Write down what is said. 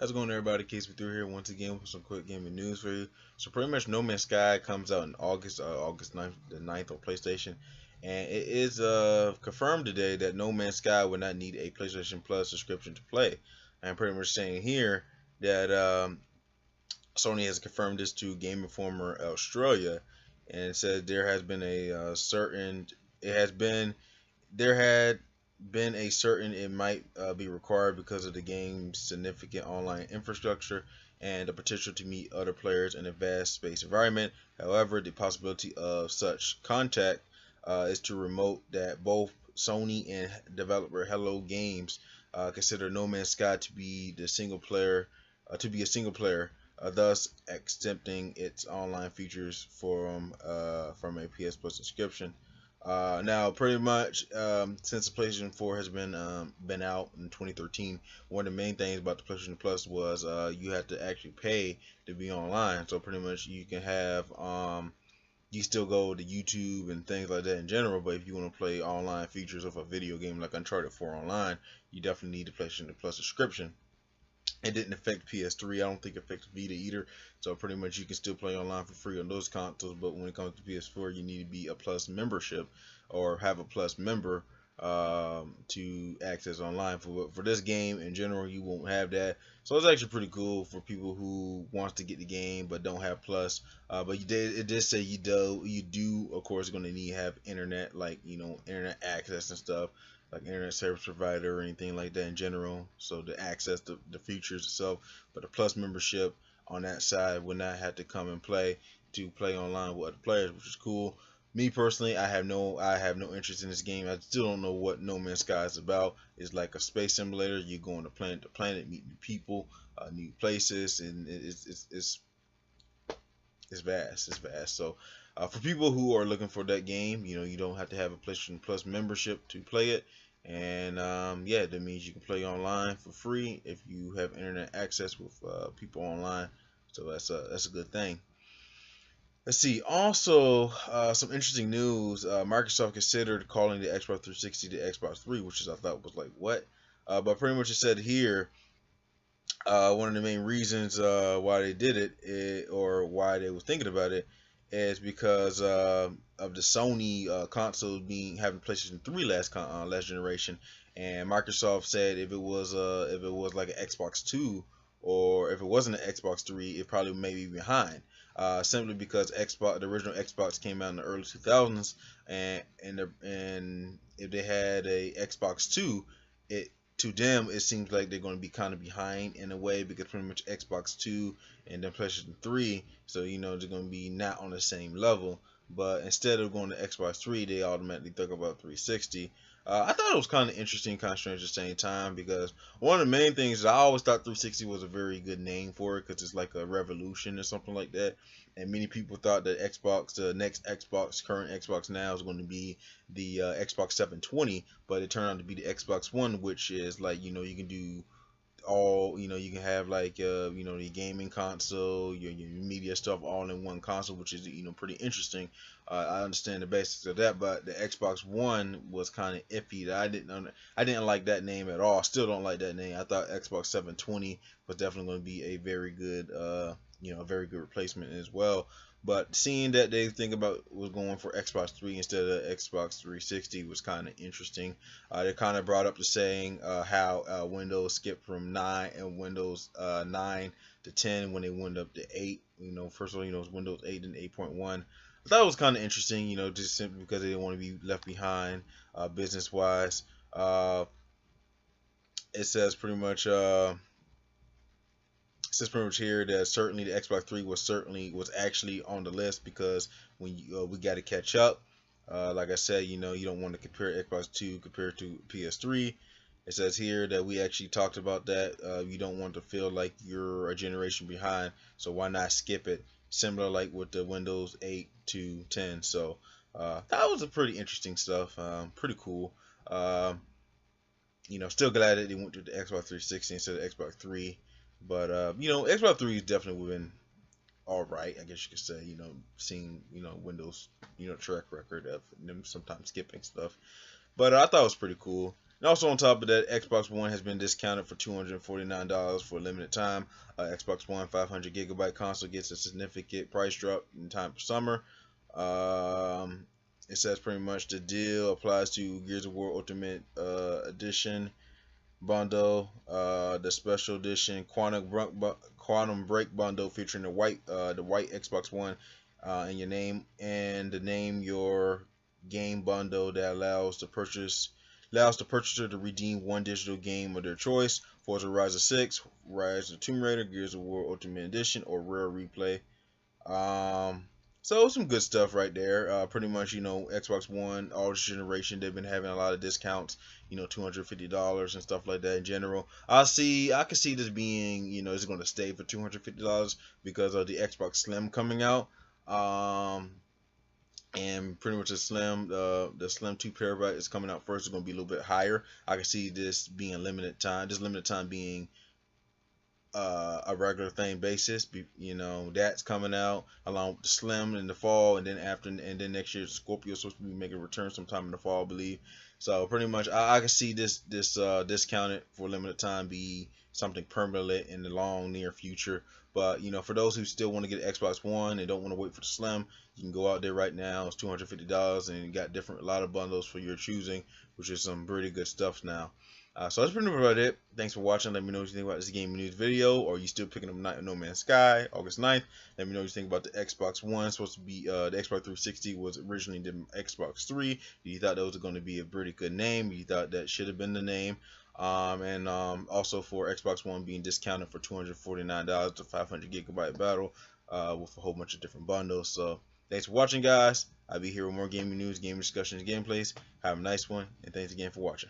How's it going, everybody? Case through here once again with some quick gaming news for you. So pretty much No Man's Sky comes out in August 9th, the 9th on PlayStation, and it is confirmed today that No Man's Sky will not need a PlayStation Plus subscription to play. I'm pretty much saying here that Sony has confirmed this to Game Informer Australia, and said there has been a certain it has been there had been a certain it might be required because of the game's significant online infrastructure and the potential to meet other players in a vast space environment. However, the possibility of such contact is too remote that both Sony and developer Hello Games consider No Man's Sky to be the single player a single player, thus exempting its online features from a PS Plus subscription. Now, pretty much since the PlayStation 4 has been out in 2013, one of the main things about the PlayStation Plus was you had to actually pay to be online. So pretty much you can have you still go to YouTube and things like that in general, but if you want to play online features of a video game like Uncharted 4 online, you definitely need the PlayStation Plus subscription. It didn't affect PS3. I don't think it affects Vita either. So pretty much you can still play online for free on those consoles. But when it comes to PS4, you need to be a Plus membership or have a Plus member to access online. For this game in general, you won't have that. So it's actually pretty cool for people who wants to get the game but don't have Plus. But it did say you do of course going to need to have internet, like internet access and stuff, like internet service provider or anything like that in general, so to access the features itself. But the Plus membership on that side would not have to come and play to play online with other players, which is cool. Me personally, I have no interest in this game. I still don't know what No Man's Sky is about. It's like a space simulator. You're going to planet to planet, meet new people, new places, and it's vast. It's vast. So for people who are looking for that game, you don't have to have a PlayStation Plus membership to play it. And yeah, that means you can play online for free if you have internet access with people online. So that's a good thing. Let's see. Also, some interesting news. Microsoft considered calling the Xbox 360 the Xbox 3, which I thought was like, what? But pretty much it said here, one of the main reasons why they did it, or why they were thinking about it, is because of the Sony console having PlayStation 3 last generation, and Microsoft said if it was like an Xbox 2, or if it wasn't an Xbox 3, it probably may be behind. Simply because the original Xbox came out in the early 2000s, and if they had a Xbox 2, to them it seems like they're going to be kind of behind in a way, because pretty much Xbox 2 and then PlayStation 3, so they're going to be not on the same level. But instead of going to Xbox 3, they automatically think about 360. I thought it was kind of interesting, kind of strange at the same time, because one of the main things is I always thought 360 was a very good name for it, because it's like a revolution or something like that. And many people thought that the next Xbox, current Xbox now, is going to be the Xbox 720, but it turned out to be the Xbox One, which is like, you can do all, you can have like the gaming console, your media stuff all in one console, which is pretty interesting. I understand the basics of that, but the Xbox One was kind of iffy. I didn't like that name at all. Still don't like that name. I thought Xbox 720 was definitely going to be a very good a very good replacement as well. But seeing that they think about was going for Xbox 3 instead of Xbox 360 was kind of interesting. They kind of brought up the saying how Windows skipped from Windows 9 to 10 when they went up to 8. First of all, it's Windows 8 and 8.1. I thought it was kind of interesting, just simply because they didn't want to be left behind business wise. It says pretty much. It says pretty much here that certainly the Xbox 3 was actually on the list, because when we got to catch up. Like I said, you don't want to compare Xbox 2 compared to PS3. It says here that we actually talked about that. You don't want to feel like you're a generation behind, so why not skip it? Similar like with the Windows 8 to 10. So that was a pretty interesting stuff. Pretty cool. Still glad that they went to the Xbox 360 instead of Xbox 3. But Xbox 3 is definitely been all right, I guess you could say. Seeing Windows track record of them sometimes skipping stuff. But I thought it was pretty cool. And also on top of that, Xbox One has been discounted for $249 for a limited time. Xbox One 500 gigabyte console gets a significant price drop in time for summer. Um, it says pretty much the deal applies to Gears of War Ultimate Edition bundle, the special edition Quantum Break bundle featuring the white Xbox One in your name, and the name your game bundle that allows the purchaser to redeem one digital game of their choice: Forza Horizon 6, Rise of Tomb Raider, Gears of War Ultimate Edition, or Rare Replay. Um, so some good stuff right there. Pretty much, Xbox One, all this generation, they've been having a lot of discounts. $250 and stuff like that in general. I can see this being, it's going to stay for $250 because of the Xbox Slim coming out. And pretty much the Slim 2 terabyte is coming out first. It's going to be a little bit higher. I can see this being limited time. This limited time being a regular thing basis. That's coming out along with the Slim in the fall, and then next year Scorpio is supposed to be making a return sometime in the fall, I believe. So pretty much I can see this discounted for a limited time be something permanent in the long near future. But for those who still want to get an Xbox One and don't want to wait for the Slim, you can go out there right now. It's $250, and you got a lot of bundles for your choosing, which is some pretty good stuff now. So that's pretty much about it. Thanks for watching. Let me know what you think about this gaming news video. Or are you still picking up Night of No Man's Sky, August 9th? Let me know what you think about the Xbox One. It's supposed to be the Xbox 360 was originally the Xbox 3. You thought that was going to be a pretty good name. You thought that should have been the name. And also for Xbox One being discounted for $249, the 500 gigabyte battle with a whole bunch of different bundles. So thanks for watching, guys. I'll be here with more gaming news, gaming discussions, gameplays. Have a nice one, and thanks again for watching.